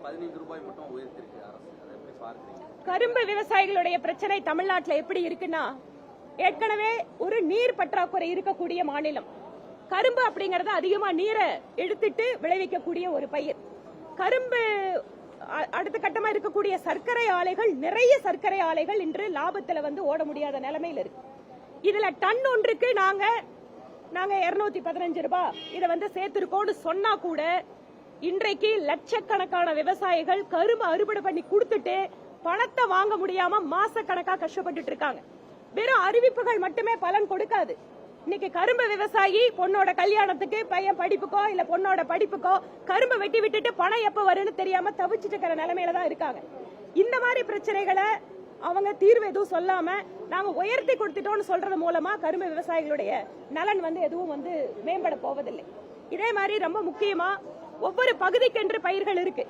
15 ரூபாய் மட்டும் உயர்த்திருக்கு அரசு. அதை எப்படி பார்க்கிறீங்க? கரும்பு விவசாயிகளுடைய பிரச்சனை தமிழ்நாட்டில் எப்படி இருக்குன்னா, ஏற்கனவே ஒரு நீர் பற்றாக்குறை இருக்கக்கூடிய மாநிலம். கரும்பு அப்படிங்கறது அதிகமா நீரை எடுத்துட்டு விளைவிக்கக்கூடிய ஒரு பயிர். கரும்பு அடுத்த கட்டமா இருக்கக்கூடிய சர்க்கரை ஆலைகள், நிறைய சர்க்கரை ஆலைகள் இன்று லாபத்துல ஓட முடியாத நிலைமையில இருக்கு. இதுல டன் ஒன்றுக்கு நாங்க 215 ரூபாய் இதை சேர்த்திருக்கோம்னு சொன்னா கூட இன்றைக்கு லட்சக்கணக்கான விவசாயிகள் கரும்பு அறுவடை பண்ணி கொடுத்துட்டு பணத்தை வாங்க முடியாம மாசக்கணக்கா கஷ்டப்பட்டு இருக்காங்க. வெறும் அறிவிப்புகள் மட்டுமே பலன் கொடுக்காது. இன்னைக்கு கரும்பு விவசாயி பொண்ணோட கல்யாணத்துக்கு, பையன் படிப்புக்கோ இல்ல பொண்ணோட படிப்புக்கோ கரும்பு வெட்டி விட்டுட்டு பணம் எப்ப வரும்னு தெரியாம தவிச்சிட்டு இருக்கிற நிலைமையில தான் இருக்காங்க. இந்த மாதிரி பிரச்சனைகளை அவங்க தீர்வு எதுவும் சொல்லாம நாங்க உயர்த்தி கொடுத்துட்டோம்னு சொல்றது மூலமா கரும்பு விவசாயிகளுடைய நலன் எதுவும் மேம்பட போவதில்லை. இதே மாதிரி ரொம்ப முக்கியமா ஒவ்வொரு பகுதிக்கென்று பயிர்கள் இருக்கு.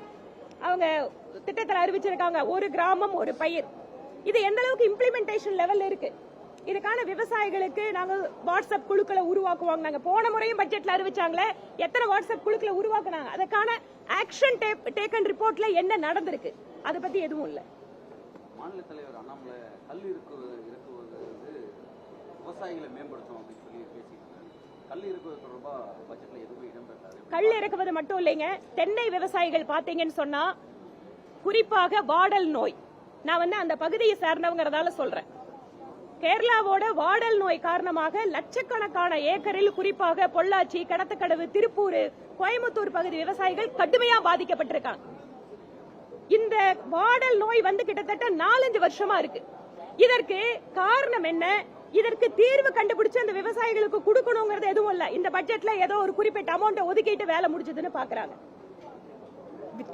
அவங்க திட்டத்தில் அறிவிச்சிருக்காங்க, ஒரு கிராமம் ஒரு பயிர். இது எந்த அளவுக்கு இம்ப்ளிமெண்டேஷன் லெவல் இருக்கு? இதுக்கான விவசாயிகளுக்கு நாங்க வாட்ஸ்அப் குழுக்களை உருவாக்குவாங்க. நாங்க போன முறையும் பட்ஜெட்ல அறிவிச்சாங்களே, எத்தனை வாட்ஸ்அப் குழுக்களை உருவாக்குனாங்க? அதுக்கான ஆக்ஷன் டேக்கன் ரிப்போர்ட்ல என்ன நடந்திருக்கு? அதை பத்தி எதுவும் இல்ல. மாநில தலைவர் அண்ணாமலை கல் இறக்குவது விவசாயிகளை மேம்படுத்தும் அப்படின்னு சொல்லி பேசியிருக்காங்க. கல் இறக்குவது தொடர்பா பட்ஜெட்ல எதுவும் இடம்பெற்றாரு. கல் இறக்குவது மட்டும் இல்லைங்க, தென்னை விவசாயிகள் பாத்தீங்கன்னு சொன்னா குறிப்பாக வாடல் நோய், நான் அந்த பகுதியை சேர்ந்தவங்கிறதால சொல்றேன். கேரளாவோட வாடல் நோய் காரணமாக லட்சக்கணக்கான ஏக்கரில் குறிப்பாக பொள்ளாச்சி, கடத்தக்கடவு, திருப்பூர், கோயம்புத்தூர் பகுதி விவசாயிகள் கடுமையா பாதிக்கப்பட்டிருக்காங்க. இந்த வாடல் நோய் கிட்டத்தட்ட 4-5 வருஷமா இருக்கு. இதற்கு காரணம் என்ன? இதற்கு தீர்வு கண்டுபிடிச்சு அந்த விவசாயிகளுக்கு கொடுக்கணுங்கிறது எதுவும் இல்ல. இந்த பட்ஜெட்ல ஏதோ ஒரு குறிப்பிட்ட அமௌண்ட் ஒதுக்கிட்டு வேலை முடிச்சதுன்னு பாக்குறாங்க.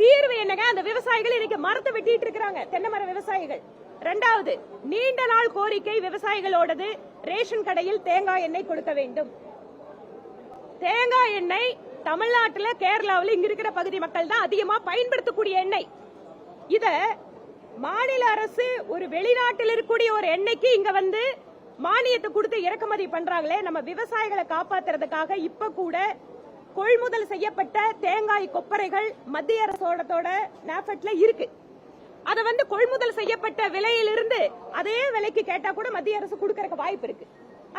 தீர்வு என்னங்க? அந்த விவசாயிகள் இன்னைக்கு மரத்தை வெட்டிட்டு இருக்காங்க, தென்னை மர விவசாயிகள். இரண்டாவது, நீண்ட நாள் கோரிக்கை விவசாயிகளோடது, ரேஷன் கடையில் தேங்காய் எண்ணெய் கொடுக்க வேண்டும். தேங்காய் எண்ணெய் தமிழ்நாட்டில், கேரளாவில் இங்க இருக்கிற பகுதி மக்கள் தான் அதிகமா பயன்படுத்தக்கூடிய எண்ணெய். இத மாநில அரசு ஒரு வெளிநாட்டில் இருக்கக்கூடிய ஒரு எண்ணெய்க்கு இங்க மானியத்தை கொடுத்து இறக்குமதி பண்றாங்களே, நம்ம விவசாயிகளை காப்பாத்துறதுக்காக இப்ப கூட கொள்முதல் செய்யப்பட்ட தேங்காய் கொப்பரைகள் மத்திய அரசோட நாஃபெட்ல இருக்கு. அதை கொள்முதல் செய்யப்பட்ட விலையிலிருந்து அதே விலைக்கு கேட்டா கூட மத்திய அரசு கொடுக்கறதுக்கு வாய்ப்பு இருக்கு.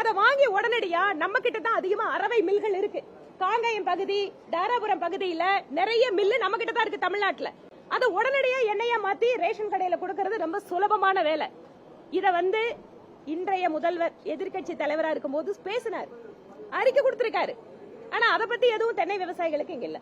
அதை வாங்கி உடனடியா நம்ம கிட்ட தான் அதிகமா அரவை மில்கள் இருக்கு. காங்கேயம் பகுதி, தாராபுரம் பகுதியில நிறைய மில்லு நம்ம கிட்ட தான் இருக்கு தமிழ்நாட்டுல. அதை உடனடியா எண்ணெயா மாத்தி ரேஷன் கடையில கொடுக்கறது ரொம்ப சுலபமான வேலை. இத இன்றைய முதல்வர் எதிர்கட்சி தலைவரா இருக்கும் போது பேசினார், அறிக்கை கொடுத்திருக்காரு. ஆனா அதை பத்தி எதுவும் தென்னை விவசாயிகளுக்கு இங்க இல்ல.